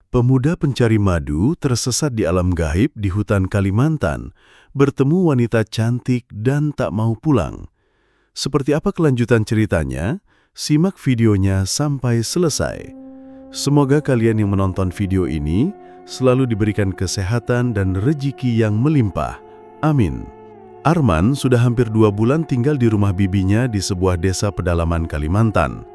Pemuda pencari madu tersesat di alam gaib di hutan Kalimantan, bertemu wanita cantik dan tak mau pulang. Seperti apa kelanjutan ceritanya? Simak videonya sampai selesai. Semoga kalian yang menonton video ini selalu diberikan kesehatan dan rezeki yang melimpah. Amin. Arman sudah hampir 2 bulan tinggal di rumah bibinya di sebuah desa pedalaman Kalimantan.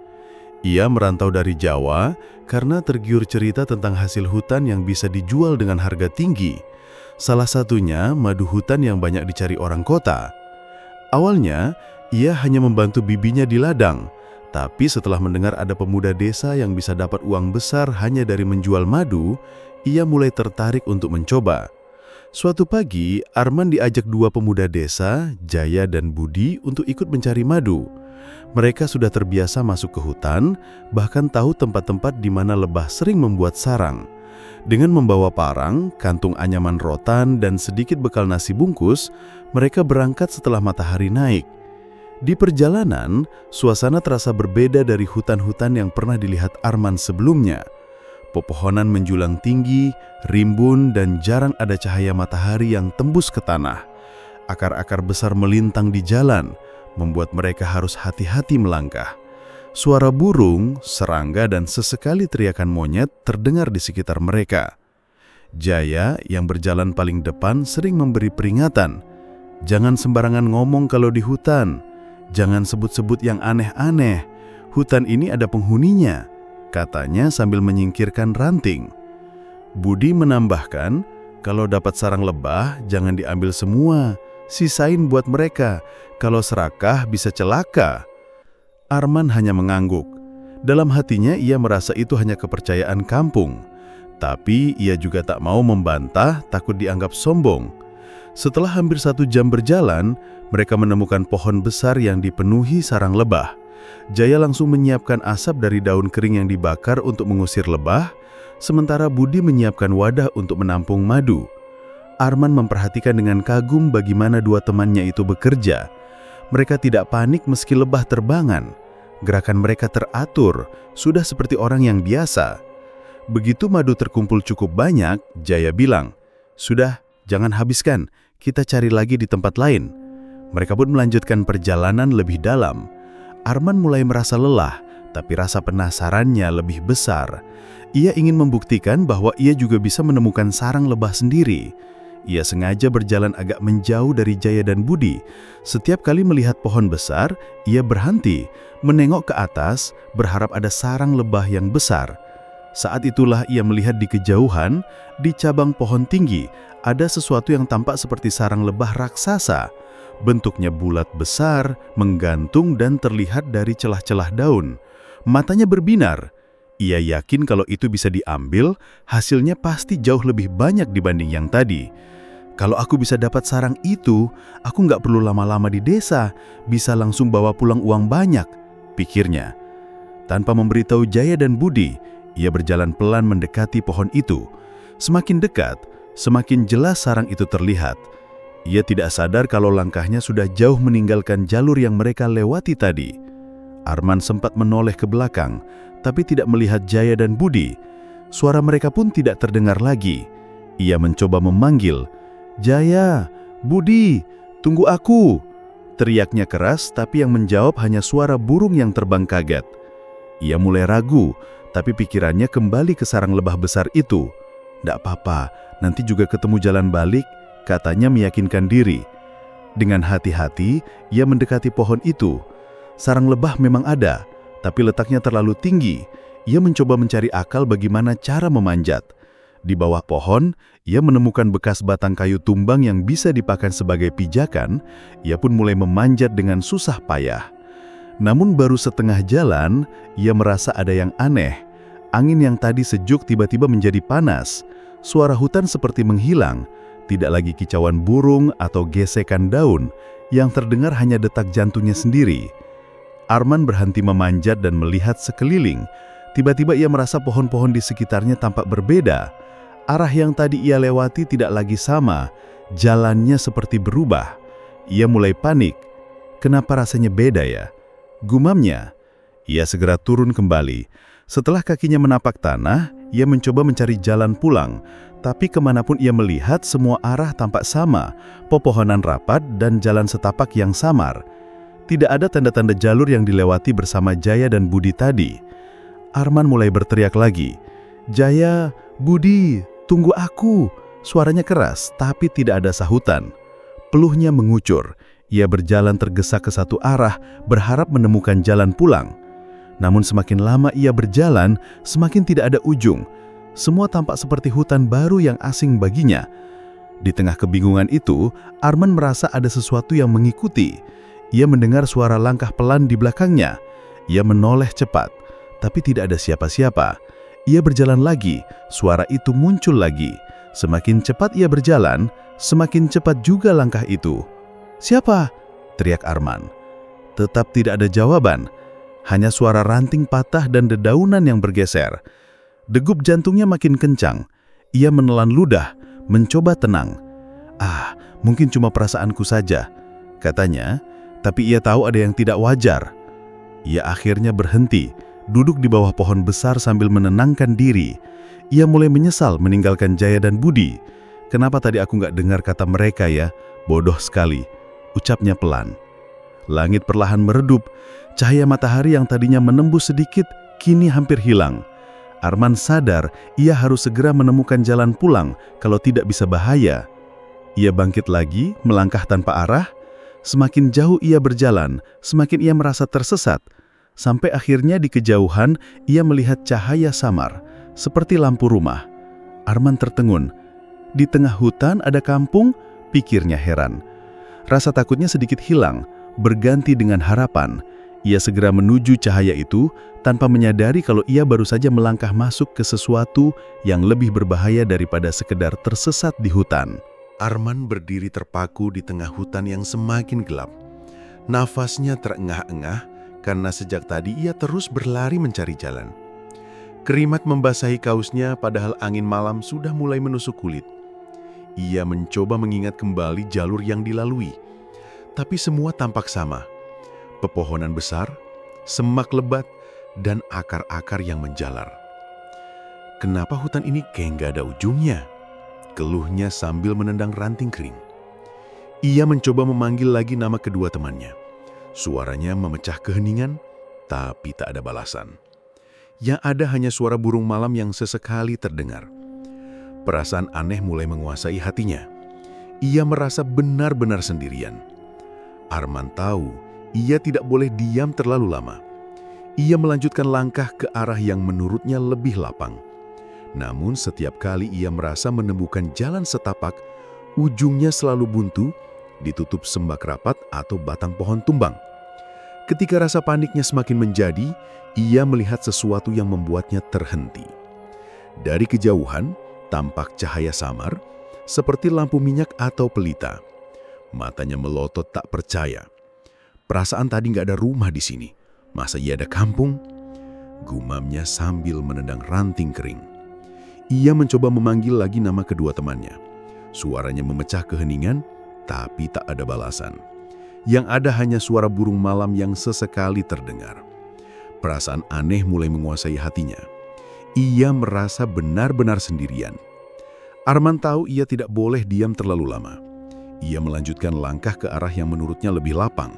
Ia merantau dari Jawa karena tergiur cerita tentang hasil hutan yang bisa dijual dengan harga tinggi. Salah satunya madu hutan yang banyak dicari orang kota. Awalnya, ia hanya membantu bibinya di ladang. Tapi setelah mendengar ada pemuda desa yang bisa dapat uang besar hanya dari menjual madu, ia mulai tertarik untuk mencoba. Suatu pagi, Arman diajak 2 pemuda desa, Jaya dan Budi, untuk ikut mencari madu. Mereka sudah terbiasa masuk ke hutan, bahkan tahu tempat-tempat di mana lebah sering membuat sarang. Dengan membawa parang, kantung anyaman rotan, dan sedikit bekal nasi bungkus, mereka berangkat setelah matahari naik. Di perjalanan, suasana terasa berbeda dari hutan-hutan yang pernah dilihat Arman sebelumnya. Pepohonan menjulang tinggi, rimbun, dan jarang ada cahaya matahari yang tembus ke tanah. Akar-akar besar melintang di jalan, membuat mereka harus hati-hati melangkah. Suara burung, serangga, dan sesekali teriakan monyet terdengar di sekitar mereka. Jaya, yang berjalan paling depan, sering memberi peringatan. Jangan sembarangan ngomong kalau di hutan. Jangan sebut-sebut yang aneh-aneh. Hutan ini ada penghuninya, katanya sambil menyingkirkan ranting. Budi menambahkan, kalau dapat sarang lebah, jangan diambil semua. Sisain buat mereka. Kalau serakah bisa celaka. Arman hanya mengangguk. Dalam hatinya ia merasa itu hanya kepercayaan kampung. Tapi ia juga tak mau membantah, takut dianggap sombong. Setelah hampir 1 jam berjalan, mereka menemukan pohon besar yang dipenuhi sarang lebah. Jaya langsung menyiapkan asap dari daun kering yang dibakar untuk mengusir lebah, sementara Budi menyiapkan wadah untuk menampung madu. Arman memperhatikan dengan kagum bagaimana 2 temannya itu bekerja. Mereka tidak panik meski lebah terbangan. Gerakan mereka teratur, sudah seperti orang yang biasa. Begitu madu terkumpul cukup banyak, Jaya bilang, "Sudah, jangan habiskan, kita cari lagi di tempat lain." Mereka pun melanjutkan perjalanan lebih dalam. Arman mulai merasa lelah, tapi rasa penasarannya lebih besar. Ia ingin membuktikan bahwa ia juga bisa menemukan sarang lebah sendiri. Ia sengaja berjalan agak menjauh dari Jaya dan Budi. Setiap kali melihat pohon besar, ia berhenti, menengok ke atas, berharap ada sarang lebah yang besar. Saat itulah ia melihat di kejauhan, di cabang pohon tinggi, ada sesuatu yang tampak seperti sarang lebah raksasa. Bentuknya bulat besar, menggantung dan terlihat dari celah-celah daun. Matanya berbinar. Ia yakin kalau itu bisa diambil, hasilnya pasti jauh lebih banyak dibanding yang tadi. Kalau aku bisa dapat sarang itu, aku nggak perlu lama-lama di desa, bisa langsung bawa pulang uang banyak, pikirnya. Tanpa memberitahu Jaya dan Budi, ia berjalan pelan mendekati pohon itu. Semakin dekat, semakin jelas sarang itu terlihat. Ia tidak sadar kalau langkahnya sudah jauh meninggalkan jalur yang mereka lewati tadi. Arman sempat menoleh ke belakang, tapi tidak melihat Jaya dan Budi. Suara mereka pun tidak terdengar lagi. Ia mencoba memanggil, "Jaya, Budi, tunggu aku!" Teriaknya keras, tapi yang menjawab hanya suara burung yang terbang kaget. Ia mulai ragu, tapi pikirannya kembali ke sarang lebah besar itu. "Nggak apa-apa, nanti juga ketemu jalan balik," katanya meyakinkan diri. Dengan hati-hati, ia mendekati pohon itu. Sarang lebah memang ada, tapi letaknya terlalu tinggi. Ia mencoba mencari akal bagaimana cara memanjat. Di bawah pohon, ia menemukan bekas batang kayu tumbang yang bisa dipakai sebagai pijakan. Ia pun mulai memanjat dengan susah payah. Namun baru setengah jalan, ia merasa ada yang aneh. Angin yang tadi sejuk tiba-tiba menjadi panas. Suara hutan seperti menghilang. Tidak lagi kicauan burung atau gesekan daun. Yang terdengar hanya detak jantungnya sendiri. Arman berhenti memanjat dan melihat sekeliling. Tiba-tiba ia merasa pohon-pohon di sekitarnya tampak berbeda. Arah yang tadi ia lewati tidak lagi sama, jalannya seperti berubah. Ia mulai panik. Kenapa rasanya beda ya? Gumamnya. Ia segera turun kembali. Setelah kakinya menapak tanah, ia mencoba mencari jalan pulang, tapi kemanapun ia melihat semua arah tampak sama, pepohonan rapat dan jalan setapak yang samar. Tidak ada tanda-tanda jalur yang dilewati bersama Jaya dan Budi tadi. Arman mulai berteriak lagi, "Jaya, Budi, tunggu aku!" Suaranya keras, tapi tidak ada sahutan. Peluhnya mengucur. Ia berjalan tergesa ke satu arah, berharap menemukan jalan pulang. Namun semakin lama ia berjalan, semakin tidak ada ujung. Semua tampak seperti hutan baru yang asing baginya. Di tengah kebingungan itu, Arman merasa ada sesuatu yang mengikuti. Ia mendengar suara langkah pelan di belakangnya. Ia menoleh cepat, tapi tidak ada siapa-siapa. Ia berjalan lagi, suara itu muncul lagi. Semakin cepat ia berjalan, semakin cepat juga langkah itu. "Siapa?" teriak Arman. Tetap tidak ada jawaban. Hanya suara ranting patah dan dedaunan yang bergeser. Degup jantungnya makin kencang. Ia menelan ludah, mencoba tenang. Mungkin cuma perasaanku saja," katanya, tapi ia tahu ada yang tidak wajar. Ia akhirnya berhenti, duduk di bawah pohon besar sambil menenangkan diri. Ia mulai menyesal meninggalkan Jaya dan Budi. "Kenapa tadi aku nggak dengar kata mereka ya? Bodoh sekali," ucapnya pelan. Langit perlahan meredup. Cahaya matahari yang tadinya menembus sedikit, kini hampir hilang. Arman sadar ia harus segera menemukan jalan pulang, kalau tidak bisa bahaya. Ia bangkit lagi, melangkah tanpa arah. Semakin jauh ia berjalan, semakin ia merasa tersesat. Sampai akhirnya di kejauhan, ia melihat cahaya samar, seperti lampu rumah. Arman tertegun. Di tengah hutan ada kampung, pikirnya heran. Rasa takutnya sedikit hilang, berganti dengan harapan. Ia segera menuju cahaya itu tanpa menyadari kalau ia baru saja melangkah masuk ke sesuatu yang lebih berbahaya daripada sekedar tersesat di hutan. Arman berdiri terpaku di tengah hutan yang semakin gelap. Nafasnya terengah-engah karena sejak tadi ia terus berlari mencari jalan. Kerimat membasahi kausnya padahal angin malam sudah mulai menusuk kulit. Ia mencoba mengingat kembali jalur yang dilalui, tapi semua tampak sama. Pepohonan besar, semak lebat, dan akar-akar yang menjalar. "Kenapa hutan ini kayak nggak ada ujungnya?" keluhnya sambil menendang ranting kering. Ia mencoba memanggil lagi nama kedua temannya. Suaranya memecah keheningan, tapi tak ada balasan. Yang ada hanya suara burung malam yang sesekali terdengar. Perasaan aneh mulai menguasai hatinya. Ia merasa benar-benar sendirian. Arman tahu ia tidak boleh diam terlalu lama. Ia melanjutkan langkah ke arah yang menurutnya lebih lapang. Namun setiap kali ia merasa menemukan jalan setapak, ujungnya selalu buntu, ditutup sembak rapat atau batang pohon tumbang. Ketika rasa paniknya semakin menjadi, ia melihat sesuatu yang membuatnya terhenti. Dari kejauhan, tampak cahaya samar, seperti lampu minyak atau pelita. Matanya melotot tak percaya. "Perasaan tadi nggak ada rumah di sini. Masa iya ada kampung?" gumamnya sambil menendang ranting kering. Ia mencoba memanggil lagi nama kedua temannya. Suaranya memecah keheningan, tapi tak ada balasan. Yang ada hanya suara burung malam yang sesekali terdengar. Perasaan aneh mulai menguasai hatinya. Ia merasa benar-benar sendirian. Arman tahu ia tidak boleh diam terlalu lama. Ia melanjutkan langkah ke arah yang menurutnya lebih lapang.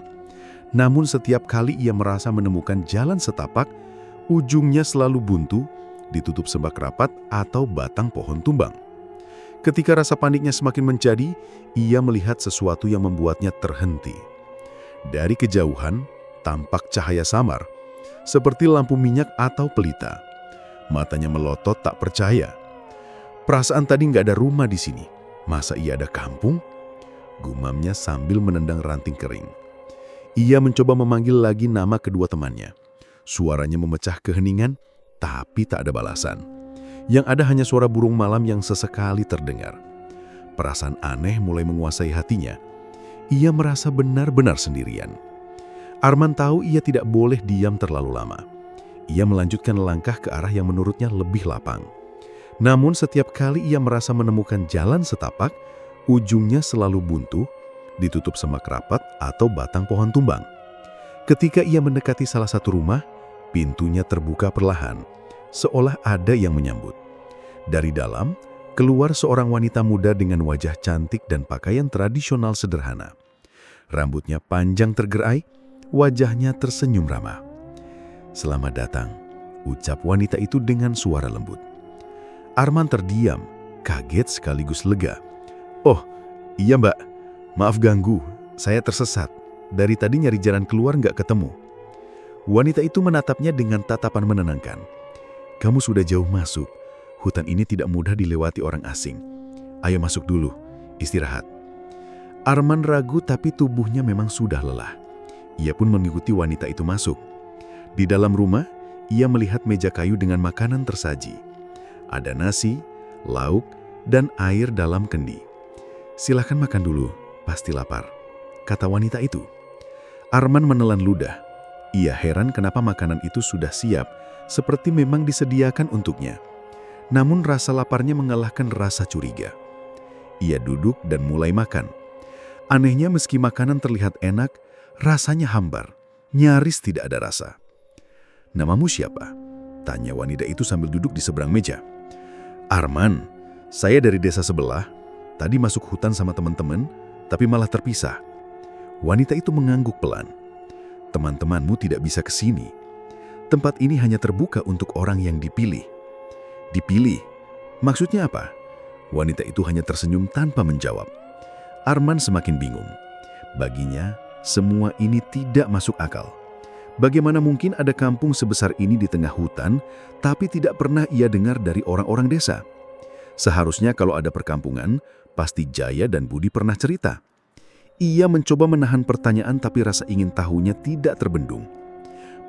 Namun setiap kali ia merasa menemukan jalan setapak, ujungnya selalu buntu, ditutup sembak rapat atau batang pohon tumbang. Ketika rasa paniknya semakin menjadi, ia melihat sesuatu yang membuatnya terhenti. Dari kejauhan, tampak cahaya samar, seperti lampu minyak atau pelita. Matanya melotot tak percaya. "Perasaan tadi nggak ada rumah di sini. Masa iya ada kampung?" gumamnya sambil menendang ranting kering. Ia mencoba memanggil lagi nama kedua temannya. Suaranya memecah keheningan, tapi tak ada balasan. Yang ada hanya suara burung malam yang sesekali terdengar. Perasaan aneh mulai menguasai hatinya. Ia merasa benar-benar sendirian. Arman tahu ia tidak boleh diam terlalu lama. Ia melanjutkan langkah ke arah yang menurutnya lebih lapang. Namun setiap kali ia merasa menemukan jalan setapak, ujungnya selalu buntu, ditutup semak rapat atau batang pohon tumbang. Ketika ia mendekati salah satu rumah, Pintunya terbuka perlahan, seolah ada yang menyambut. Dari dalam, keluar seorang wanita muda dengan wajah cantik dan pakaian tradisional sederhana. Rambutnya panjang tergerai, wajahnya tersenyum ramah. "Selamat datang," ucap wanita itu dengan suara lembut. Arman terdiam, kaget sekaligus lega. "Oh, iya Mbak, maaf ganggu, saya tersesat. Dari tadi nyari jalan keluar nggak ketemu." Wanita itu menatapnya dengan tatapan menenangkan. "Kamu sudah jauh masuk. Hutan ini tidak mudah dilewati orang asing. Ayo masuk dulu, istirahat." Arman ragu tapi tubuhnya memang sudah lelah. Ia pun mengikuti wanita itu masuk. Di dalam rumah, ia melihat meja kayu dengan makanan tersaji. Ada nasi, lauk, dan air dalam kendi. "Silakan makan dulu, pasti lapar," kata wanita itu. Arman menelan ludah. Ia heran kenapa makanan itu sudah siap, seperti memang disediakan untuknya. Namun rasa laparnya mengalahkan rasa curiga. Ia duduk dan mulai makan. Anehnya meski makanan terlihat enak, rasanya hambar, nyaris tidak ada rasa. "Namamu siapa?" tanya wanita itu sambil duduk di seberang meja. "Arman, saya dari desa sebelah. Tadi masuk hutan sama teman-teman, tapi malah terpisah." Wanita itu mengangguk pelan. "Teman-temanmu tidak bisa ke sini. Tempat ini hanya terbuka untuk orang yang dipilih." "Dipilih? Maksudnya apa?" Wanita itu hanya tersenyum tanpa menjawab. Arman semakin bingung. Baginya, semua ini tidak masuk akal. Bagaimana mungkin ada kampung sebesar ini di tengah hutan, tapi tidak pernah ia dengar dari orang-orang desa? Seharusnya kalau ada perkampungan, pasti Jaya dan Budi pernah cerita. Ia mencoba menahan pertanyaan tapi rasa ingin tahunya tidak terbendung.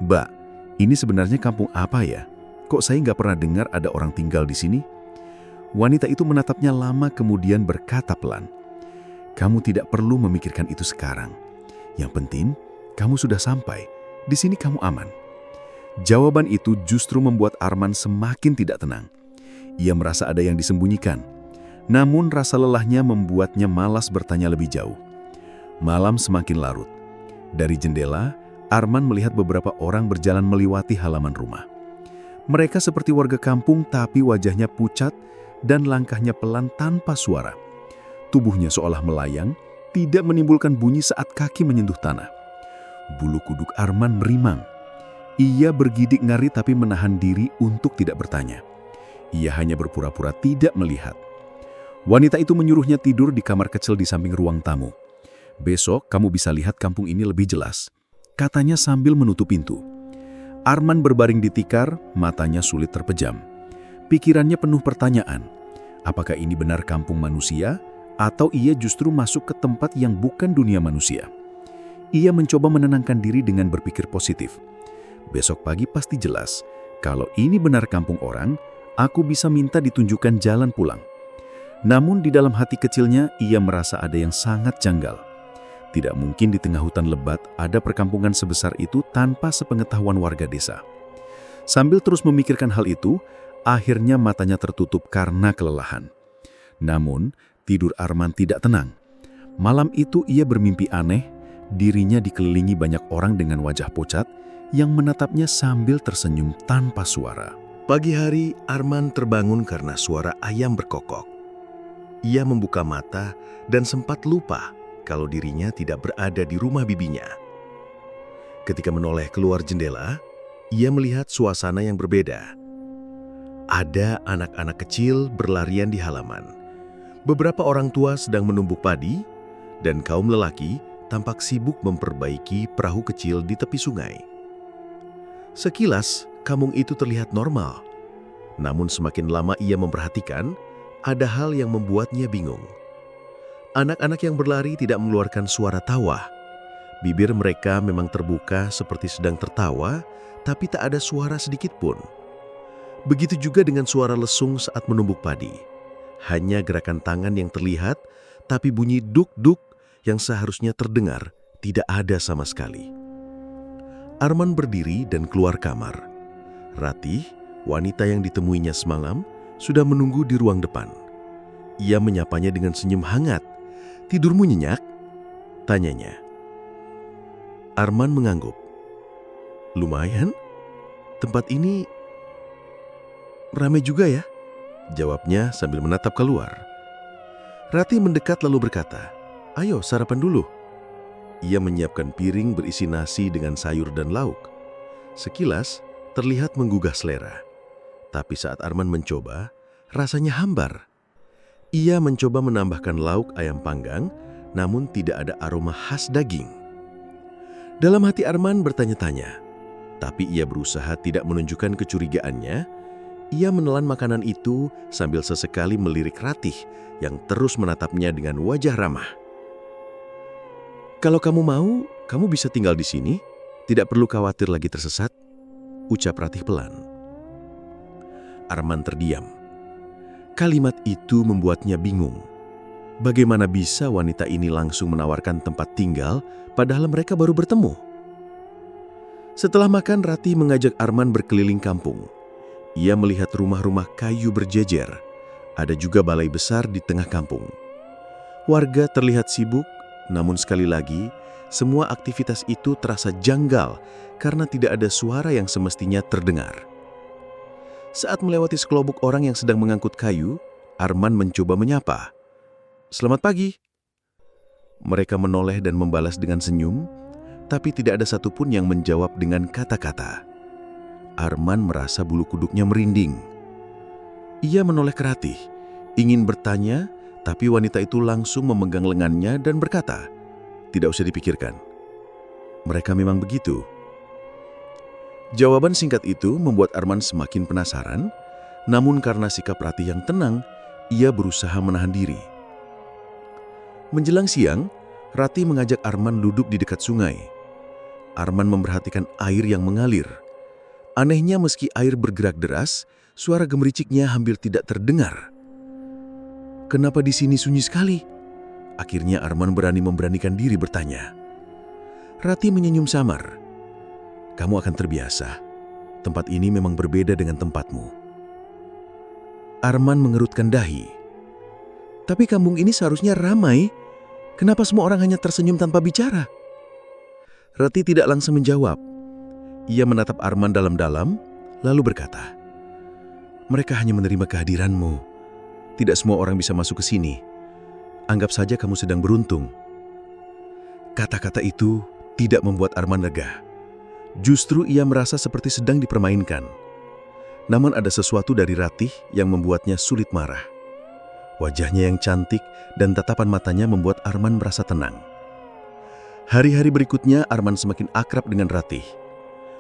"Mbak, ini sebenarnya kampung apa ya? Kok saya nggak pernah dengar ada orang tinggal di sini?" Wanita itu menatapnya lama kemudian berkata pelan, "Kamu tidak perlu memikirkan itu sekarang. Yang penting, kamu sudah sampai. Di sini kamu aman." Jawaban itu justru membuat Arman semakin tidak tenang. Ia merasa ada yang disembunyikan. Namun rasa lelahnya membuatnya malas bertanya lebih jauh. Malam semakin larut. Dari jendela, Arman melihat beberapa orang berjalan melewati halaman rumah. Mereka seperti warga kampung tapi wajahnya pucat dan langkahnya pelan tanpa suara. Tubuhnya seolah melayang, tidak menimbulkan bunyi saat kaki menyentuh tanah. Bulu kuduk Arman merimang. Ia bergidik ngari tapi menahan diri untuk tidak bertanya. Ia hanya berpura-pura tidak melihat. Wanita itu menyuruhnya tidur di kamar kecil di samping ruang tamu. "Besok kamu bisa lihat kampung ini lebih jelas," katanya sambil menutup pintu. Arman berbaring di tikar, matanya sulit terpejam. Pikirannya penuh pertanyaan. Apakah ini benar kampung manusia, atau ia justru masuk ke tempat yang bukan dunia manusia? Ia mencoba menenangkan diri dengan berpikir positif. Besok pagi pasti jelas. Kalau ini benar kampung orang, aku bisa minta ditunjukkan jalan pulang. Namun di dalam hati kecilnya, ia merasa ada yang sangat janggal. Tidak mungkin di tengah hutan lebat ada perkampungan sebesar itu tanpa sepengetahuan warga desa. Sambil terus memikirkan hal itu, akhirnya matanya tertutup karena kelelahan. Namun, tidur Arman tidak tenang. Malam itu ia bermimpi aneh, dirinya dikelilingi banyak orang dengan wajah pucat yang menatapnya sambil tersenyum tanpa suara. Pagi hari, Arman terbangun karena suara ayam berkokok. Ia membuka mata dan sempat lupa kalau dirinya tidak berada di rumah bibinya. Ketika menoleh keluar jendela, ia melihat suasana yang berbeda. Ada anak-anak kecil berlarian di halaman. Beberapa orang tua sedang menumbuk padi, dan kaum lelaki tampak sibuk memperbaiki perahu kecil di tepi sungai. Sekilas, kampung itu terlihat normal. Namun semakin lama ia memperhatikan, ada hal yang membuatnya bingung. Anak-anak yang berlari tidak mengeluarkan suara tawa. Bibir mereka memang terbuka seperti sedang tertawa, tapi tak ada suara sedikit pun. Begitu juga dengan suara lesung saat menumbuk padi. Hanya gerakan tangan yang terlihat, tapi bunyi duk-duk yang seharusnya terdengar tidak ada sama sekali. Arman berdiri dan keluar kamar. Ratih, wanita yang ditemuinya semalam, sudah menunggu di ruang depan. Ia menyapanya dengan senyum hangat. "Tidurmu nyenyak?" tanyanya. Arman mengangguk. "Lumayan." Tempat ini ramai juga ya, jawabnya sambil menatap keluar. Ratih mendekat lalu berkata, "Ayo sarapan dulu." Ia menyiapkan piring berisi nasi dengan sayur dan lauk. Sekilas terlihat menggugah selera. Tapi saat Arman mencoba, rasanya hambar. Ia mencoba menambahkan lauk ayam panggang, namun tidak ada aroma khas daging. Dalam hati Arman bertanya-tanya, tapi ia berusaha tidak menunjukkan kecurigaannya. Ia menelan makanan itu sambil sesekali melirik Ratih yang terus menatapnya dengan wajah ramah. "Kalau kamu mau, kamu bisa tinggal di sini. Tidak perlu khawatir lagi tersesat," ucap Ratih pelan. Arman terdiam. Kalimat itu membuatnya bingung. Bagaimana bisa wanita ini langsung menawarkan tempat tinggal padahal mereka baru bertemu? Setelah makan, Ratih mengajak Arman berkeliling kampung. Ia melihat rumah-rumah kayu berjejer. Ada juga balai besar di tengah kampung. Warga terlihat sibuk, namun sekali lagi, semua aktivitas itu terasa janggal karena tidak ada suara yang semestinya terdengar. Saat melewati sekelompok orang yang sedang mengangkut kayu, Arman mencoba menyapa. "Selamat pagi." Mereka menoleh dan membalas dengan senyum, tapi tidak ada satupun yang menjawab dengan kata-kata. Arman merasa bulu kuduknya merinding. Ia menoleh ke Ratih, ingin bertanya, tapi wanita itu langsung memegang lengannya dan berkata, "Tidak usah dipikirkan. Mereka memang begitu." Jawaban singkat itu membuat Arman semakin penasaran, namun karena sikap Ratih yang tenang, ia berusaha menahan diri. Menjelang siang, Ratih mengajak Arman duduk di dekat sungai. Arman memperhatikan air yang mengalir. Anehnya meski air bergerak deras, suara gemericiknya hampir tidak terdengar. "Kenapa di sini sunyi sekali?" Akhirnya Arman memberanikan diri bertanya. Ratih menyenyum samar. "Kamu akan terbiasa. Tempat ini memang berbeda dengan tempatmu." Arman mengerutkan dahi. "Tapi kampung ini seharusnya ramai. Kenapa semua orang hanya tersenyum tanpa bicara?" Ratih tidak langsung menjawab. Ia menatap Arman dalam-dalam, lalu berkata, "Mereka hanya menerima kehadiranmu. Tidak semua orang bisa masuk ke sini. Anggap saja kamu sedang beruntung." Kata-kata itu tidak membuat Arman lega. Justru ia merasa seperti sedang dipermainkan. Namun ada sesuatu dari Ratih yang membuatnya sulit marah. Wajahnya yang cantik dan tatapan matanya membuat Arman merasa tenang. Hari-hari berikutnya Arman semakin akrab dengan Ratih.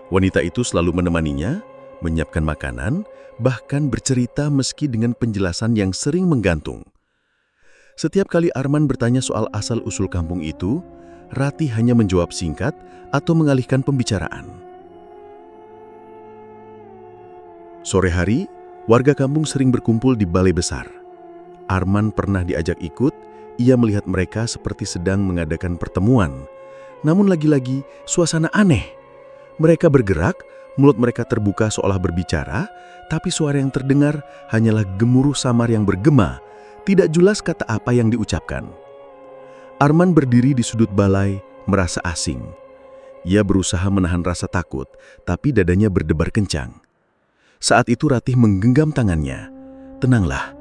Wanita itu selalu menemaninya, menyiapkan makanan, bahkan bercerita meski dengan penjelasan yang sering menggantung. Setiap kali Arman bertanya soal asal-usul kampung itu, Ratih hanya menjawab singkat atau mengalihkan pembicaraan. Sore hari, warga kampung sering berkumpul di balai besar. Arman pernah diajak ikut, ia melihat mereka seperti sedang mengadakan pertemuan. Namun lagi-lagi, suasana aneh. Mereka bergerak, mulut mereka terbuka seolah berbicara, tapi suara yang terdengar hanyalah gemuruh samar yang bergema, tidak jelas kata apa yang diucapkan. Arman berdiri di sudut balai, merasa asing. Ia berusaha menahan rasa takut, tapi dadanya berdebar kencang. Saat itu Ratih menggenggam tangannya. "Tenanglah,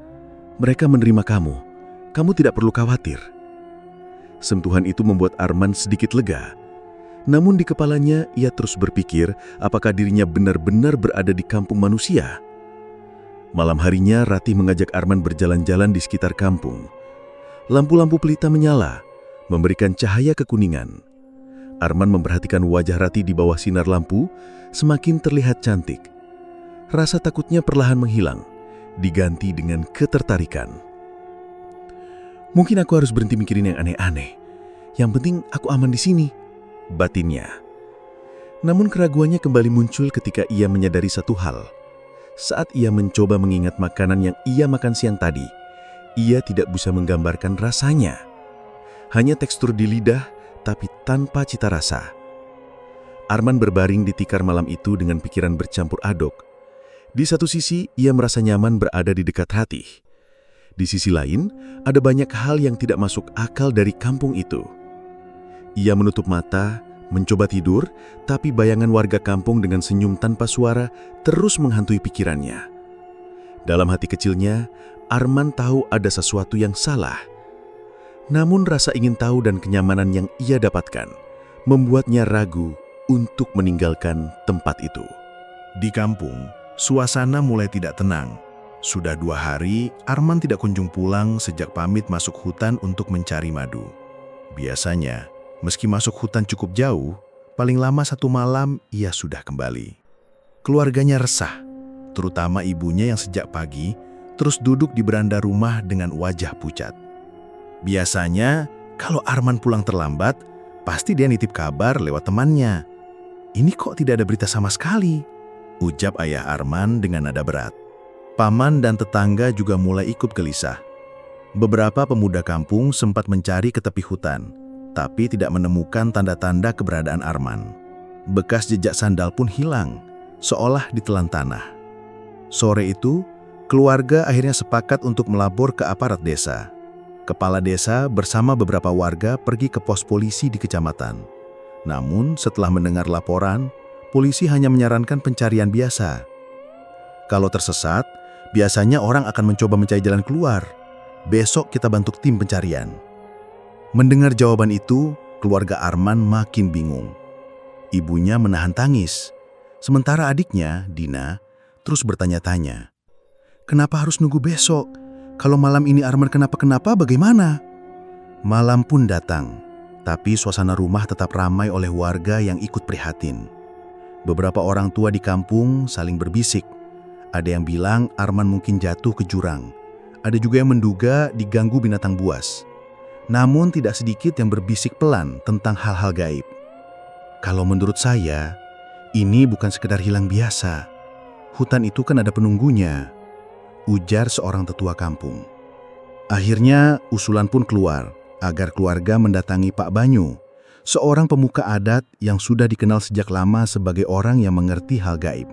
mereka menerima kamu. Kamu tidak perlu khawatir." Sentuhan itu membuat Arman sedikit lega. Namun di kepalanya ia terus berpikir apakah dirinya benar-benar berada di kampung manusia. Malam harinya Ratih mengajak Arman berjalan-jalan di sekitar kampung. Lampu-lampu pelita menyala, memberikan cahaya kekuningan. Arman memperhatikan wajah Ratih di bawah sinar lampu, semakin terlihat cantik. Rasa takutnya perlahan menghilang, diganti dengan ketertarikan. "Mungkin aku harus berhenti mikirin yang aneh-aneh. Yang penting aku aman di sini," batinnya. Namun keraguannya kembali muncul ketika ia menyadari satu hal. Saat ia mencoba mengingat makanan yang ia makan siang tadi, ia tidak bisa menggambarkan rasanya. Hanya tekstur di lidah, tapi tanpa cita rasa. Arman berbaring di tikar malam itu dengan pikiran bercampur aduk. Di satu sisi, ia merasa nyaman berada di dekat Ratih. Di sisi lain, ada banyak hal yang tidak masuk akal dari kampung itu. Ia menutup mata, Mencoba tidur, tapi bayangan warga kampung dengan senyum tanpa suara terus menghantui pikirannya. Dalam hati kecilnya, Arman tahu ada sesuatu yang salah. Namun rasa ingin tahu dan kenyamanan yang ia dapatkan membuatnya ragu untuk meninggalkan tempat itu. Di kampung, suasana mulai tidak tenang. Sudah 2 hari, Arman tidak kunjung pulang sejak pamit masuk hutan untuk mencari madu. Biasanya, meski masuk hutan cukup jauh, paling lama 1 malam ia sudah kembali. Keluarganya resah, terutama ibunya yang sejak pagi terus duduk di beranda rumah dengan wajah pucat. Biasanya, kalau Arman pulang terlambat, pasti dia nitip kabar lewat temannya. "Ini kok tidak ada berita sama sekali?" ucap ayah Arman dengan nada berat. Paman dan tetangga juga mulai ikut gelisah. Beberapa pemuda kampung sempat mencari ke tepi hutan, tapi tidak menemukan tanda-tanda keberadaan Arman. Bekas jejak sandal pun hilang, seolah ditelan tanah. Sore itu, keluarga akhirnya sepakat untuk melapor ke aparat desa. Kepala desa bersama beberapa warga pergi ke pos polisi di kecamatan. Namun, setelah mendengar laporan, polisi hanya menyarankan pencarian biasa. Kalau tersesat, biasanya orang akan mencoba mencari jalan keluar. "Besok kita bantu tim pencarian." Mendengar jawaban itu, keluarga Arman makin bingung. Ibunya menahan tangis, sementara adiknya, Dina, terus bertanya-tanya, "Kenapa harus nunggu besok? Kalau malam ini Arman kenapa-kenapa bagaimana?" Malam pun datang, tapi suasana rumah tetap ramai oleh warga yang ikut prihatin. Beberapa orang tua di kampung saling berbisik. Ada yang bilang Arman mungkin jatuh ke jurang. Ada juga yang menduga diganggu binatang buas. Namun tidak sedikit yang berbisik pelan tentang hal-hal gaib. "Kalau menurut saya, ini bukan sekedar hilang biasa. Hutan itu kan ada penunggunya," ujar seorang tetua kampung. Akhirnya usulan pun keluar agar keluarga mendatangi Pak Banyu, seorang pemuka adat yang sudah dikenal sejak lama sebagai orang yang mengerti hal gaib.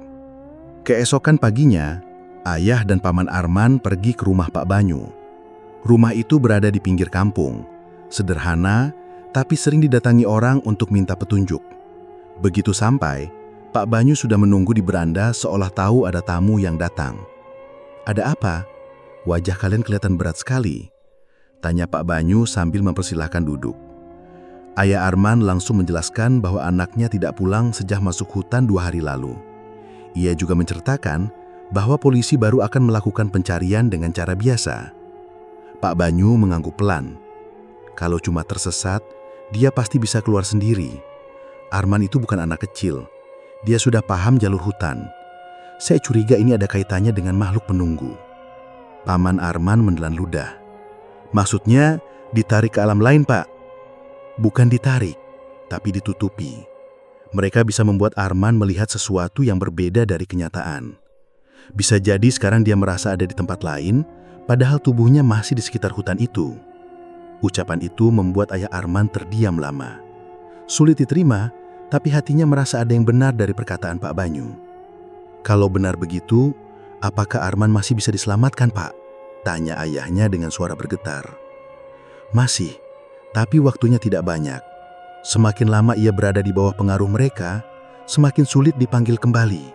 Keesokan paginya, ayah dan paman Arman pergi ke rumah Pak Banyu. Rumah itu berada di pinggir kampung, sederhana tapi sering didatangi orang untuk minta petunjuk. Begitu sampai, Pak Banyu sudah menunggu di beranda seolah tahu ada tamu yang datang. "Ada apa? Wajah kalian kelihatan berat sekali," tanya Pak Banyu sambil mempersilahkan duduk. Ayah Arman langsung menjelaskan bahwa anaknya tidak pulang sejak masuk hutan 2 hari lalu. Ia juga menceritakan bahwa polisi baru akan melakukan pencarian dengan cara biasa. Pak Banyu mengangguk pelan. Kalau cuma tersesat, dia pasti bisa keluar sendiri. Arman itu bukan anak kecil. Dia sudah paham jalur hutan. Saya curiga ini ada kaitannya dengan makhluk penunggu. Paman Arman menelan ludah. "Maksudnya ditarik ke alam lain, Pak?" "Bukan ditarik, tapi ditutupi. Mereka bisa membuat Arman melihat sesuatu yang berbeda dari kenyataan. Bisa jadi sekarang dia merasa ada di tempat lain, padahal tubuhnya masih di sekitar hutan itu." Ucapan itu membuat ayah Arman terdiam lama. Sulit diterima, tapi hatinya merasa ada yang benar dari perkataan Pak Banyu. "Kalau benar begitu, apakah Arman masih bisa diselamatkan, Pak?" tanya ayahnya dengan suara bergetar. "Masih, tapi waktunya tidak banyak. Semakin lama ia berada di bawah pengaruh mereka, semakin sulit dipanggil kembali.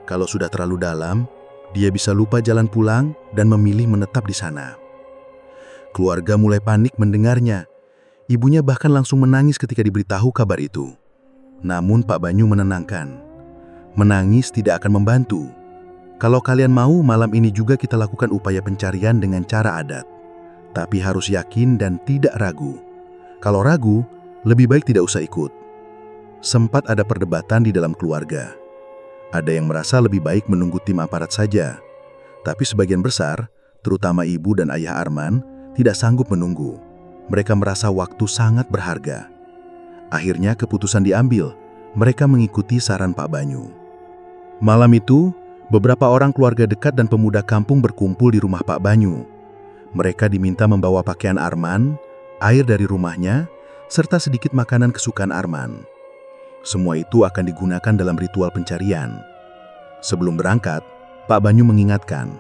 Kalau sudah terlalu dalam, dia bisa lupa jalan pulang dan memilih menetap di sana." Keluarga mulai panik mendengarnya. Ibunya bahkan langsung menangis ketika diberitahu kabar itu. Namun Pak Banyu menenangkan. "Menangis tidak akan membantu. Kalau kalian mau, malam ini juga kita lakukan upaya pencarian dengan cara adat. Tapi harus yakin dan tidak ragu. Kalau ragu, lebih baik tidak usah ikut." Sempat ada perdebatan di dalam keluarga. Ada yang merasa lebih baik menunggu tim aparat saja. Tapi sebagian besar, terutama ibu dan ayah Arman, tidak sanggup menunggu. Mereka merasa waktu sangat berharga. Akhirnya keputusan diambil. Mereka mengikuti saran Pak Banyu. Malam itu, beberapa orang keluarga dekat dan pemuda kampung berkumpul di rumah Pak Banyu. Mereka diminta membawa pakaian Arman, air dari rumahnya, serta sedikit makanan kesukaan Arman. Semua itu akan digunakan dalam ritual pencarian. Sebelum berangkat, Pak Banyu mengingatkan,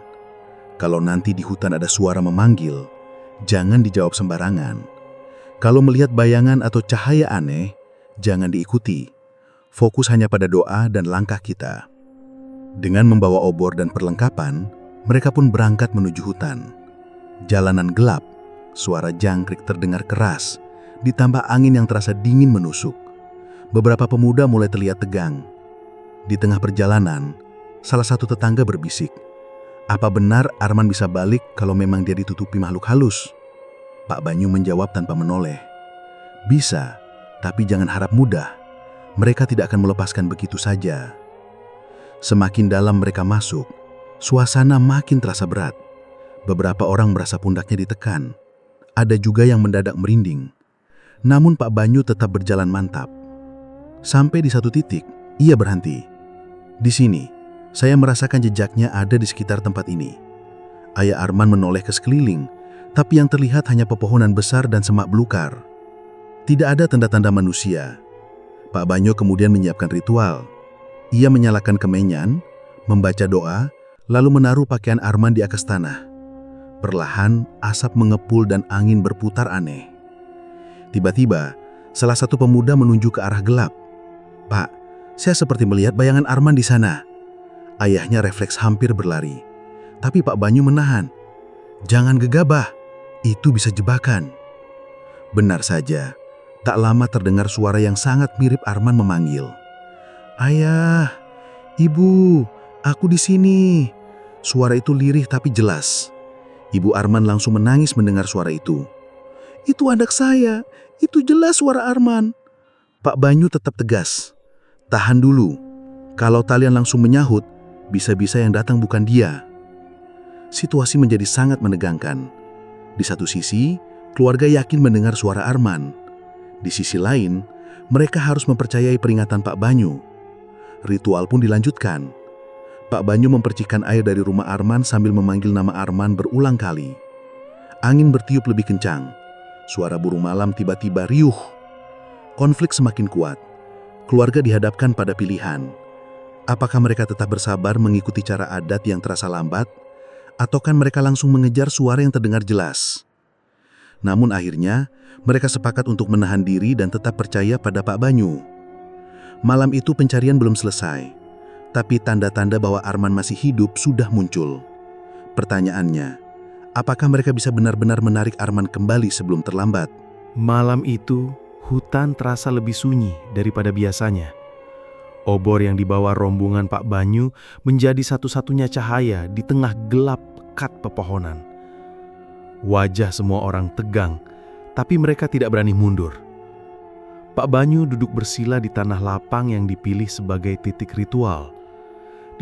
kalau nanti di hutan ada suara memanggil, jangan dijawab sembarangan. Kalau melihat bayangan atau cahaya aneh, Jangan diikuti. Fokus hanya pada doa dan langkah kita. Dengan membawa obor dan perlengkapan, mereka pun berangkat menuju hutan. Jalanan gelap, suara jangkrik terdengar keras, ditambah angin yang terasa dingin menusuk. Beberapa pemuda mulai terlihat tegang. Di tengah perjalanan, salah satu tetangga berbisik, "Apa benar Arman bisa balik kalau memang dia ditutupi makhluk halus?" Pak Banyu menjawab tanpa menoleh, "Bisa, tapi jangan harap mudah. Mereka tidak akan melepaskan begitu saja." Semakin dalam mereka masuk, suasana makin terasa berat. Beberapa orang merasa pundaknya ditekan. Ada juga yang mendadak merinding. Namun Pak Banyu tetap berjalan mantap. Sampai di satu titik, ia berhenti. "Di sini, saya merasakan jejaknya ada di sekitar tempat ini." Ayah Arman menoleh ke sekeliling, tapi yang terlihat hanya pepohonan besar dan semak belukar. Tidak ada tanda-tanda manusia. Pak Banyu kemudian menyiapkan ritual. Ia menyalakan kemenyan, membaca doa, lalu menaruh pakaian Arman di atas tanah. Perlahan, asap mengepul dan angin berputar aneh. Tiba-tiba, salah satu pemuda menunjuk ke arah gelap. "Pak, saya seperti melihat bayangan Arman di sana." Ayahnya refleks hampir berlari. Tapi Pak Banyu menahan. "Jangan gegabah, itu bisa jebakan." Benar saja, tak lama terdengar suara yang sangat mirip Arman memanggil. "Ayah, Ibu, aku di sini." Suara itu lirih tapi jelas. Ibu Arman langsung menangis mendengar suara itu. "Itu anak saya, itu jelas suara Arman." Pak Banyu tetap tegas. "Tahan dulu. Kalau kalian langsung menyahut, bisa-bisa yang datang bukan dia." Situasi menjadi sangat menegangkan. Di satu sisi, keluarga yakin mendengar suara Arman. Di sisi lain, mereka harus mempercayai peringatan Pak Banyu. Ritual pun dilanjutkan. Pak Banyu mempercikan air dari rumah Arman sambil memanggil nama Arman berulang kali. Angin bertiup lebih kencang. Suara burung malam tiba-tiba riuh. Konflik semakin kuat. Keluarga dihadapkan pada pilihan. Apakah mereka tetap bersabar mengikuti cara adat yang terasa lambat, ataukah mereka langsung mengejar suara yang terdengar jelas? Namun akhirnya, mereka sepakat untuk menahan diri dan tetap percaya pada Pak Banyu. Malam itu pencarian belum selesai, tapi tanda-tanda bahwa Arman masih hidup sudah muncul. Pertanyaannya, apakah mereka bisa benar-benar menarik Arman kembali sebelum terlambat? Malam itu, hutan terasa lebih sunyi daripada biasanya. Obor yang dibawa rombongan Pak Banyu menjadi satu-satunya cahaya di tengah gelap pekat pepohonan. Wajah semua orang tegang, tapi mereka tidak berani mundur. Pak Banyu duduk bersila di tanah lapang yang dipilih sebagai titik ritual.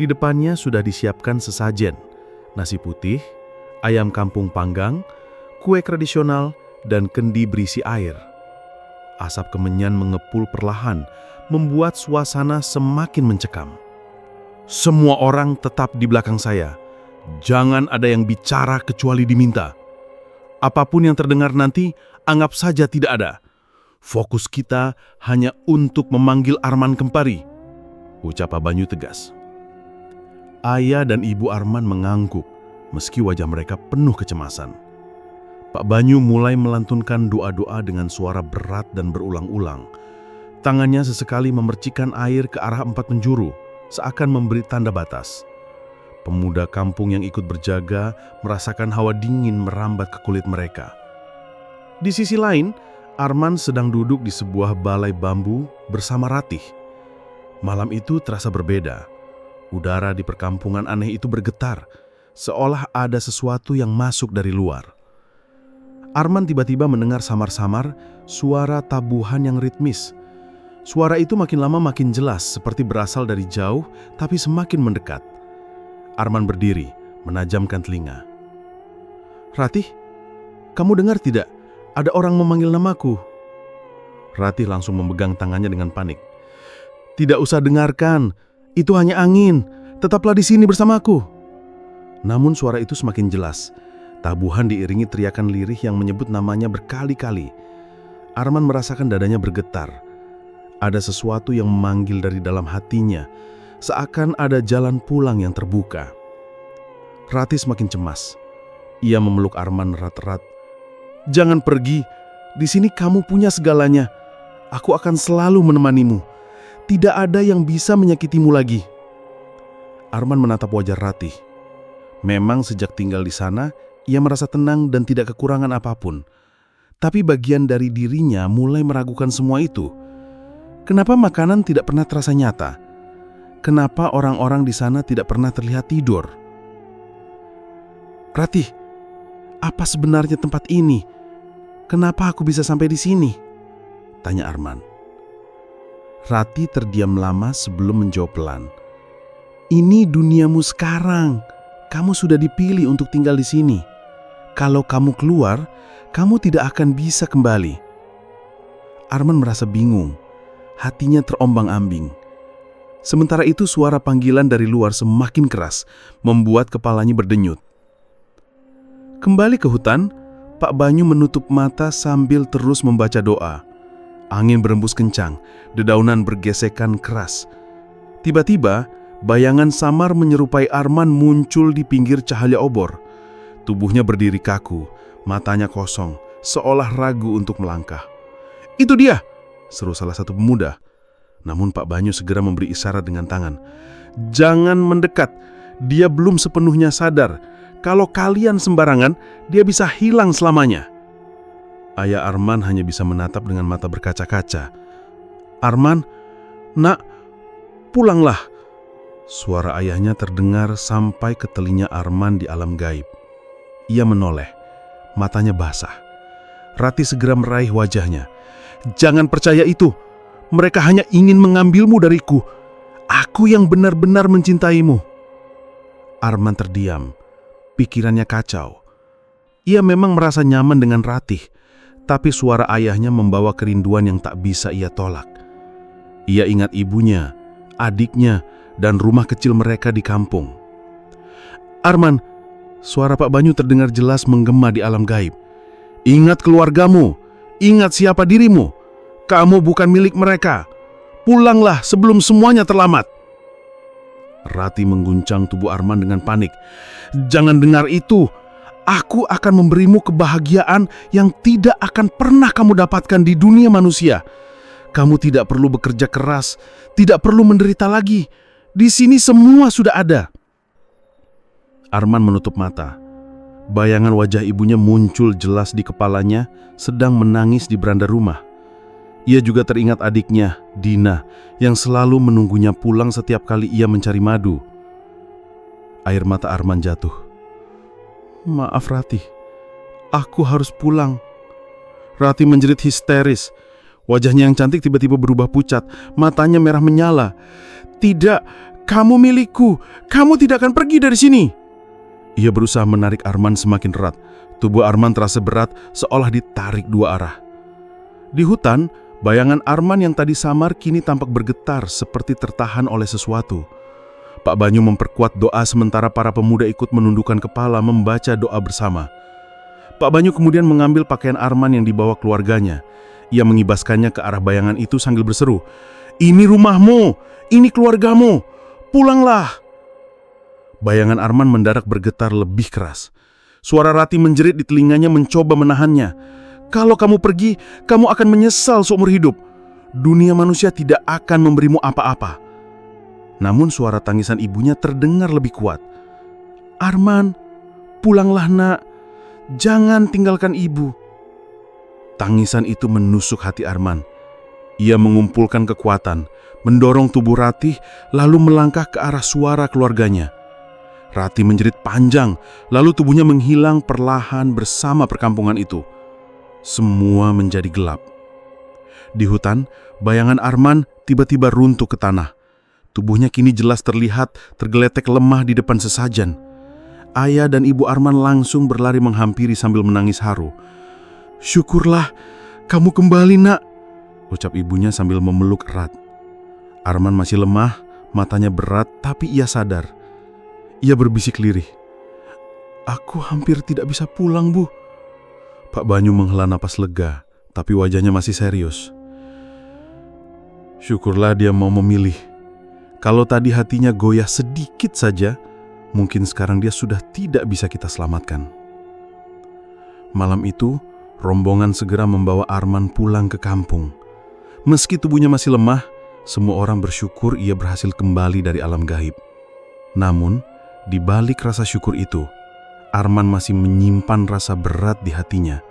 Di depannya sudah disiapkan sesajen, nasi putih, ayam kampung panggang, kue tradisional, dan kendi berisi air. Asap kemenyan mengepul perlahan, membuat suasana semakin mencekam. "Semua orang tetap di belakang saya. Jangan ada yang bicara kecuali diminta. Apapun yang terdengar nanti, anggap saja tidak ada. Fokus kita hanya untuk memanggil Arman kembali," ucap Pak Banyu tegas. Ayah dan ibu Arman mengangguk, meski wajah mereka penuh kecemasan. Pak Banyu mulai melantunkan doa-doa dengan suara berat dan berulang-ulang. Tangannya sesekali memercikan air ke arah 4 penjuru, seakan memberi tanda batas. Pemuda kampung yang ikut berjaga merasakan hawa dingin merambat ke kulit mereka. Di sisi lain, Arman sedang duduk di sebuah balai bambu bersama Ratih. Malam itu terasa berbeda. Udara di perkampungan aneh itu bergetar, seolah ada sesuatu yang masuk dari luar. Arman tiba-tiba mendengar samar-samar suara tabuhan yang ritmis. Suara itu makin lama makin jelas, seperti berasal dari jauh, tapi semakin mendekat. Arman berdiri, menajamkan telinga. "Ratih, kamu dengar tidak? Ada orang memanggil namaku." Ratih langsung memegang tangannya dengan panik. "Tidak usah dengarkan, itu hanya angin. Tetaplah di sini bersamaku." Namun suara itu semakin jelas. Tabuhan diiringi teriakan lirih yang menyebut namanya berkali-kali. Arman merasakan dadanya bergetar. Ada sesuatu yang memanggil dari dalam hatinya, seakan ada jalan pulang yang terbuka. Ratih semakin cemas. Ia memeluk Arman erat-erat. "Jangan pergi, di sini kamu punya segalanya. Aku akan selalu menemanimu. Tidak ada yang bisa menyakitimu lagi." Arman menatap wajah Ratih. Memang sejak tinggal di sana, ia merasa tenang dan tidak kekurangan apapun. Tapi bagian dari dirinya mulai meragukan semua itu. Kenapa makanan tidak pernah terasa nyata? Kenapa orang-orang di sana tidak pernah terlihat tidur? "Ratih, apa sebenarnya tempat ini? Kenapa aku bisa sampai di sini?" tanya Arman. Ratih terdiam lama sebelum menjawab pelan. "Ini duniamu sekarang. Kamu sudah dipilih untuk tinggal di sini. Kalau kamu keluar, kamu tidak akan bisa kembali." Arman merasa bingung. Hatinya terombang-ambing. Sementara itu suara panggilan dari luar semakin keras, membuat kepalanya berdenyut. Kembali ke hutan, Pak Banyu menutup mata sambil terus membaca doa. Angin berembus kencang, dedaunan bergesekan keras. Tiba-tiba, bayangan samar menyerupai Arman muncul di pinggir cahaya obor. Tubuhnya berdiri kaku, matanya kosong, seolah ragu untuk melangkah. "Itu dia!" seru salah satu pemuda. Namun Pak Banyu segera memberi isyarat dengan tangan. "Jangan mendekat, dia belum sepenuhnya sadar. Kalau kalian sembarangan, dia bisa hilang selamanya." Ayah Arman hanya bisa menatap dengan mata berkaca-kaca. "Arman, nak, pulanglah." Suara ayahnya terdengar sampai ke telinga Arman di alam gaib. Ia menoleh, matanya basah. Ratih segera meraih wajahnya. "Jangan percaya itu. Mereka hanya ingin mengambilmu dariku. Aku yang benar-benar mencintaimu." Arman terdiam. Pikirannya kacau. Ia memang merasa nyaman dengan Ratih, tapi suara ayahnya membawa kerinduan yang tak bisa ia tolak. Ia ingat ibunya, adiknya, dan rumah kecil mereka di kampung. "Arman," suara Pak Banyu terdengar jelas menggema di alam gaib. "Ingat keluargamu, ingat siapa dirimu. Kamu bukan milik mereka. Pulanglah sebelum semuanya terlambat." Ratih mengguncang tubuh Arman dengan panik. "Jangan dengar itu. Aku akan memberimu kebahagiaan yang tidak akan pernah kamu dapatkan di dunia manusia. Kamu tidak perlu bekerja keras, tidak perlu menderita lagi. Di sini semua sudah ada." Arman menutup mata. Bayangan wajah ibunya muncul jelas di kepalanya, sedang menangis di beranda rumah. Ia juga teringat adiknya, Dina, yang selalu menunggunya pulang setiap kali ia mencari madu. Air mata Arman jatuh. "Maaf Ratih, aku harus pulang." Ratih menjerit histeris. Wajahnya yang cantik tiba-tiba berubah pucat, matanya merah menyala. "Tidak, kamu milikku. Kamu tidak akan pergi dari sini." Ia berusaha menarik Arman semakin erat. Tubuh Arman terasa berat, seolah ditarik dua arah. Di hutan, bayangan Arman yang tadi samar kini tampak bergetar seperti tertahan oleh sesuatu. Pak Banyu memperkuat doa sementara para pemuda ikut menundukkan kepala membaca doa bersama. Pak Banyu kemudian mengambil pakaian Arman yang dibawa keluarganya. Ia mengibaskannya ke arah bayangan itu sambil berseru, "Ini rumahmu, ini keluargamu, pulanglah." Bayangan Arman mendadak bergetar lebih keras. Suara Ratih menjerit di telinganya mencoba menahannya. "Kalau kamu pergi, kamu akan menyesal seumur hidup. Dunia manusia tidak akan memberimu apa-apa." Namun suara tangisan ibunya terdengar lebih kuat. "Arman, pulanglah nak. Jangan tinggalkan ibu." Tangisan itu menusuk hati Arman. Ia mengumpulkan kekuatan, mendorong tubuh Ratih, lalu melangkah ke arah suara keluarganya. Ratih menjerit panjang, lalu tubuhnya menghilang perlahan bersama perkampungan itu. Semua menjadi gelap. Di hutan, bayangan Arman tiba-tiba runtuh ke tanah. Tubuhnya kini jelas terlihat tergeletek lemah di depan sesajen. Ayah dan ibu Arman langsung berlari menghampiri sambil menangis haru. "Syukurlah, kamu kembali nak," ucap ibunya sambil memeluk erat. Arman masih lemah, matanya berat, tapi ia sadar. Ia berbisik lirih, "Aku hampir tidak bisa pulang, Bu." Pak Banyu menghela napas lega, tapi wajahnya masih serius. Syukurlah dia mau memilih. Kalau tadi hatinya goyah sedikit saja, mungkin sekarang dia sudah tidak bisa kita selamatkan. Malam itu, rombongan segera membawa Arman pulang ke kampung. Meski tubuhnya masih lemah, semua orang bersyukur ia berhasil kembali dari alam gaib. Namun, di balik rasa syukur itu, Arman masih menyimpan rasa berat di hatinya.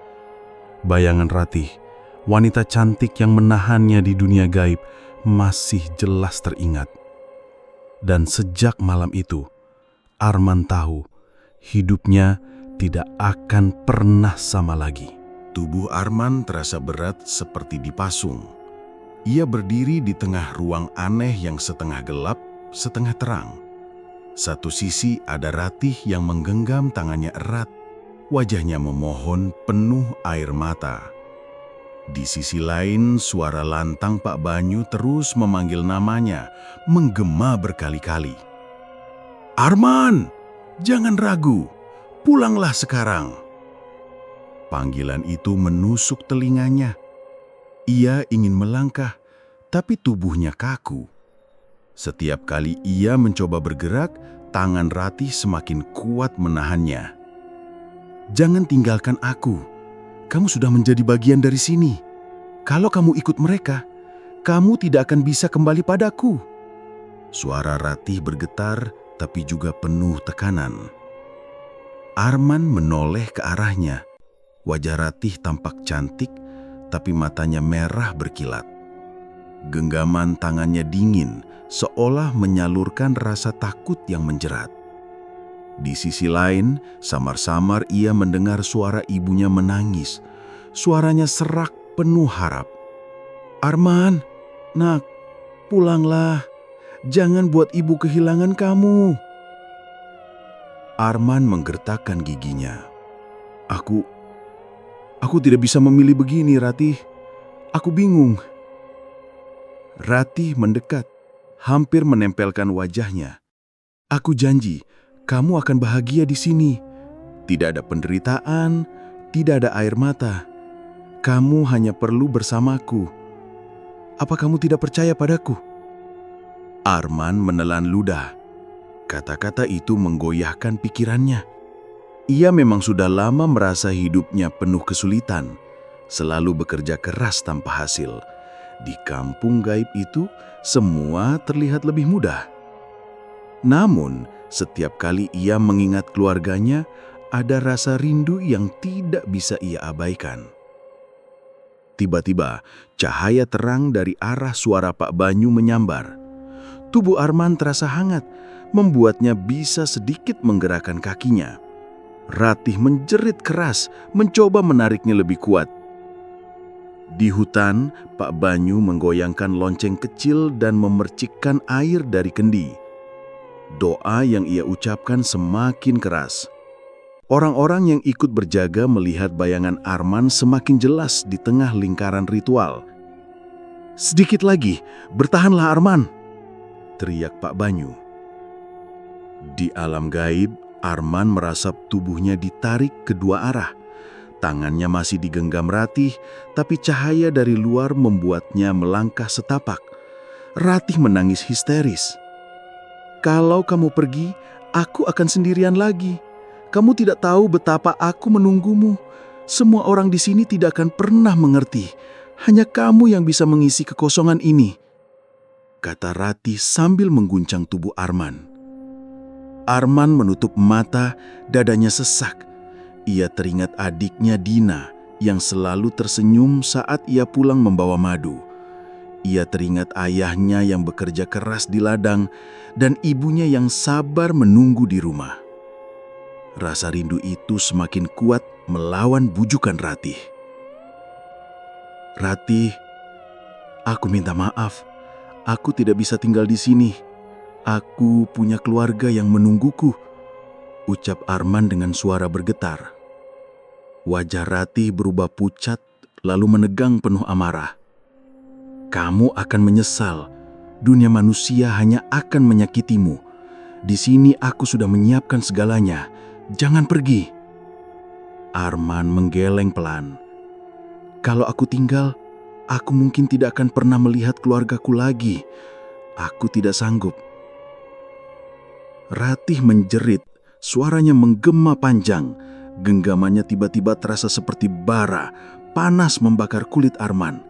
Bayangan Ratih, wanita cantik yang menahannya di dunia gaib, masih jelas teringat. Dan sejak malam itu, Arman tahu hidupnya tidak akan pernah sama lagi. Tubuh Arman terasa berat seperti dipasung. Ia berdiri di tengah ruang aneh yang setengah gelap, setengah terang. Satu sisi ada Ratih yang menggenggam tangannya erat, wajahnya memohon penuh air mata. Di sisi lain, suara lantang Pak Banyu terus memanggil namanya, menggema berkali-kali. "Arman, jangan ragu, pulanglah sekarang." Panggilan itu menusuk telinganya. Ia ingin melangkah, tapi tubuhnya kaku. Setiap kali ia mencoba bergerak, tangan Ratih semakin kuat menahannya. "Jangan tinggalkan aku. Kamu sudah menjadi bagian dari sini. Kalau kamu ikut mereka, kamu tidak akan bisa kembali padaku." Suara Ratih bergetar, tapi juga penuh tekanan. Arman menoleh ke arahnya. Wajah Ratih tampak cantik, tapi matanya merah berkilat. Genggaman tangannya dingin, seolah menyalurkan rasa takut yang menjerat. Di sisi lain, samar-samar ia mendengar suara ibunya menangis. Suaranya serak penuh harap. "Arman, nak, pulanglah. Jangan buat ibu kehilangan kamu." Arman menggertakkan giginya. Aku tidak bisa memilih begini, Ratih. Aku bingung." Ratih mendekat, hampir menempelkan wajahnya. "Aku janji, kamu akan bahagia di sini. Tidak ada penderitaan, tidak ada air mata. Kamu hanya perlu bersamaku. Apa kamu tidak percaya padaku?" Arman menelan ludah. Kata-kata itu menggoyahkan pikirannya. Ia memang sudah lama merasa hidupnya penuh kesulitan, selalu bekerja keras tanpa hasil. Di kampung gaib itu, semua terlihat lebih mudah. Namun, setiap kali ia mengingat keluarganya, ada rasa rindu yang tidak bisa ia abaikan. Tiba-tiba, cahaya terang dari arah suara Pak Banyu menyambar. Tubuh Arman terasa hangat, membuatnya bisa sedikit menggerakkan kakinya. Ratih menjerit keras, mencoba menariknya lebih kuat. Di hutan, Pak Banyu menggoyangkan lonceng kecil dan memercikkan air dari kendi. Doa yang ia ucapkan semakin keras. Orang-orang yang ikut berjaga melihat bayangan Arman semakin jelas di tengah lingkaran ritual. "Sedikit lagi, bertahanlah Arman!" teriak Pak Banyu. Di alam gaib, Arman merasap tubuhnya ditarik kedua arah. Tangannya masih digenggam Ratih, tapi cahaya dari luar membuatnya melangkah setapak. Ratih menangis histeris. "Kalau kamu pergi, aku akan sendirian lagi. Kamu tidak tahu betapa aku menunggumu. Semua orang di sini tidak akan pernah mengerti. Hanya kamu yang bisa mengisi kekosongan ini," kata Ratih sambil mengguncang tubuh Arman. Arman menutup mata, dadanya sesak. Ia teringat adiknya Dina yang selalu tersenyum saat ia pulang membawa madu. Ia teringat ayahnya yang bekerja keras di ladang dan ibunya yang sabar menunggu di rumah. Rasa rindu itu semakin kuat melawan bujukan Ratih. "Ratih, aku minta maaf. Aku tidak bisa tinggal di sini. Aku punya keluarga yang menungguku," ucap Arman dengan suara bergetar. Wajah Ratih berubah pucat, lalu menegang penuh amarah. "Kamu akan menyesal. Dunia manusia hanya akan menyakitimu. Di sini aku sudah menyiapkan segalanya. Jangan pergi." Arman menggeleng pelan. "Kalau aku tinggal, aku mungkin tidak akan pernah melihat keluargaku lagi. Aku tidak sanggup." Ratih menjerit, suaranya menggema panjang. Genggamannya tiba-tiba terasa seperti bara, panas membakar kulit Arman.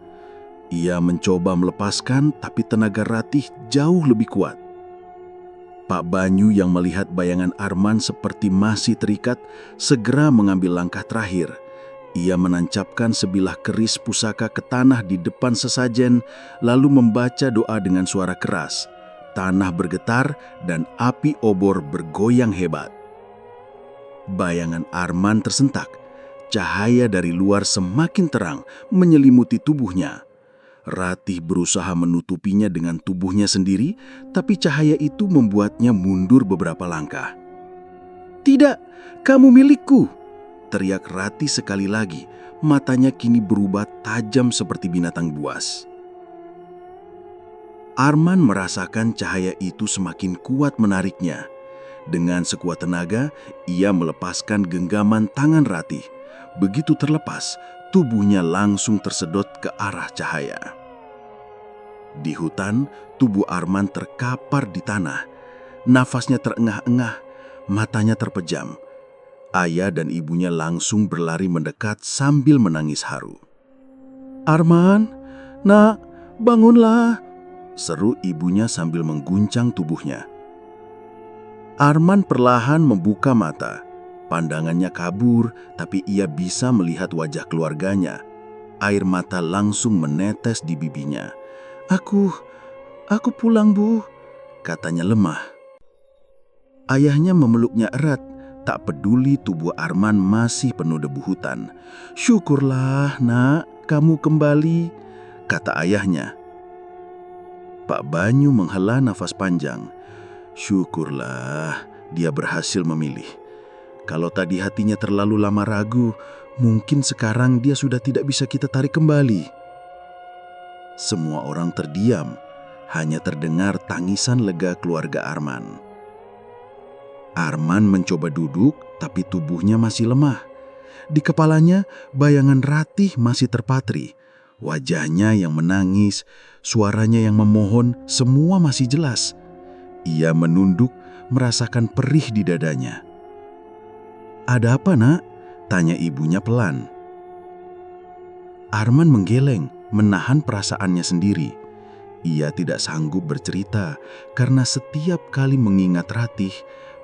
Ia mencoba melepaskan, tapi tenaga Ratih jauh lebih kuat. Pak Banyu yang melihat bayangan Arman seperti masih terikat, segera mengambil langkah terakhir. Ia menancapkan sebilah keris pusaka ke tanah di depan sesajen, lalu membaca doa dengan suara keras. Tanah bergetar dan api obor bergoyang hebat. Bayangan Arman tersentak. Cahaya dari luar semakin terang menyelimuti tubuhnya. Ratih berusaha menutupinya dengan tubuhnya sendiri, tapi cahaya itu membuatnya mundur beberapa langkah. "Tidak, kamu milikku!" teriak Ratih sekali lagi. Matanya kini berubah tajam seperti binatang buas. Arman merasakan cahaya itu semakin kuat menariknya. Dengan sekuat tenaga, ia melepaskan genggaman tangan Ratih. Begitu terlepas, tubuhnya langsung tersedot ke arah cahaya. Di hutan, tubuh Arman terkapar di tanah. Nafasnya terengah-engah, matanya terpejam. Ayah dan ibunya langsung berlari mendekat sambil menangis haru. "Arman, nak, bangunlah!" seru ibunya sambil mengguncang tubuhnya. Arman perlahan membuka mata. Pandangannya kabur, tapi ia bisa melihat wajah keluarganya. Air mata langsung menetes di bibinya. Aku pulang, Bu," katanya lemah. Ayahnya memeluknya erat, tak peduli tubuh Arman masih penuh debu hutan. "Syukurlah, nak, kamu kembali," kata ayahnya. Pak Banyu menghela nafas panjang. Syukurlah dia berhasil memilih. Kalau tadi hatinya terlalu lama ragu, mungkin sekarang dia sudah tidak bisa kita tarik kembali. Semua orang terdiam, hanya terdengar tangisan lega keluarga Arman. Arman mencoba duduk, tapi tubuhnya masih lemah. Di kepalanya, bayangan Ratih masih terpatri. Wajahnya yang menangis, suaranya yang memohon, semua masih jelas. Ia menunduk, merasakan perih di dadanya. "Ada apa, nak?" tanya ibunya pelan. Arman menggeleng, menahan perasaannya sendiri. Ia tidak sanggup bercerita karena setiap kali mengingat Ratih,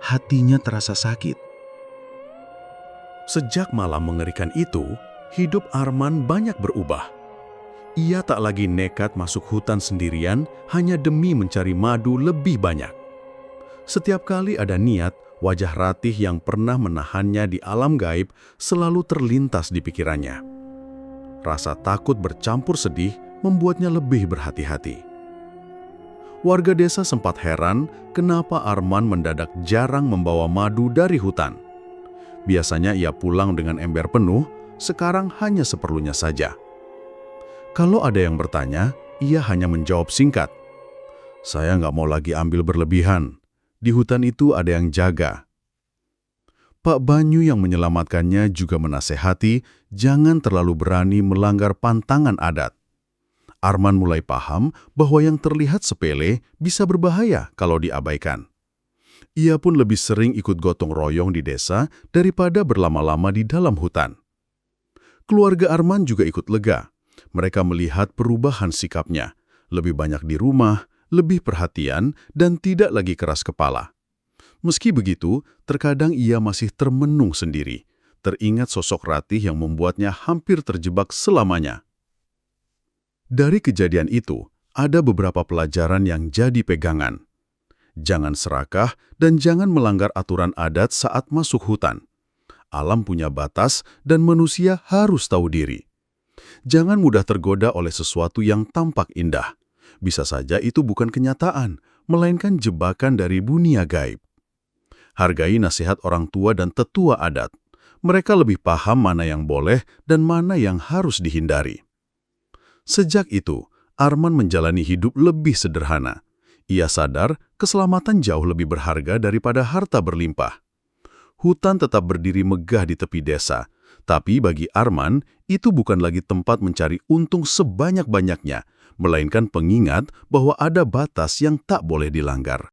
hatinya terasa sakit. Sejak malam mengerikan itu, hidup Arman banyak berubah. Ia tak lagi nekat masuk hutan sendirian hanya demi mencari madu lebih banyak. Setiap kali ada niat, wajah Ratih yang pernah menahannya di alam gaib selalu terlintas di pikirannya. Rasa takut bercampur sedih membuatnya lebih berhati-hati. Warga desa sempat heran kenapa Arman mendadak jarang membawa madu dari hutan. Biasanya ia pulang dengan ember penuh, sekarang hanya seperlunya saja. Kalau ada yang bertanya, ia hanya menjawab singkat. "Saya nggak mau lagi ambil berlebihan. Di hutan itu ada yang jaga." Pak Banyu yang menyelamatkannya juga menasehati jangan terlalu berani melanggar pantangan adat. Arman mulai paham bahwa yang terlihat sepele bisa berbahaya kalau diabaikan. Ia pun lebih sering ikut gotong royong di desa daripada berlama-lama di dalam hutan. Keluarga Arman juga ikut lega. Mereka melihat perubahan sikapnya, lebih banyak di rumah, lebih perhatian, dan tidak lagi keras kepala. Meski begitu, terkadang ia masih termenung sendiri, teringat sosok Ratih yang membuatnya hampir terjebak selamanya. Dari kejadian itu, ada beberapa pelajaran yang jadi pegangan. Jangan serakah dan jangan melanggar aturan adat saat masuk hutan. Alam punya batas dan manusia harus tahu diri. Jangan mudah tergoda oleh sesuatu yang tampak indah. Bisa saja itu bukan kenyataan, melainkan jebakan dari dunia gaib. Hargai nasihat orang tua dan tetua adat. Mereka lebih paham mana yang boleh dan mana yang harus dihindari. Sejak itu, Arman menjalani hidup lebih sederhana. Ia sadar keselamatan jauh lebih berharga daripada harta berlimpah. Hutan tetap berdiri megah di tepi desa, tapi bagi Arman, itu bukan lagi tempat mencari untung sebanyak-banyaknya, melainkan pengingat bahwa ada batas yang tak boleh dilanggar.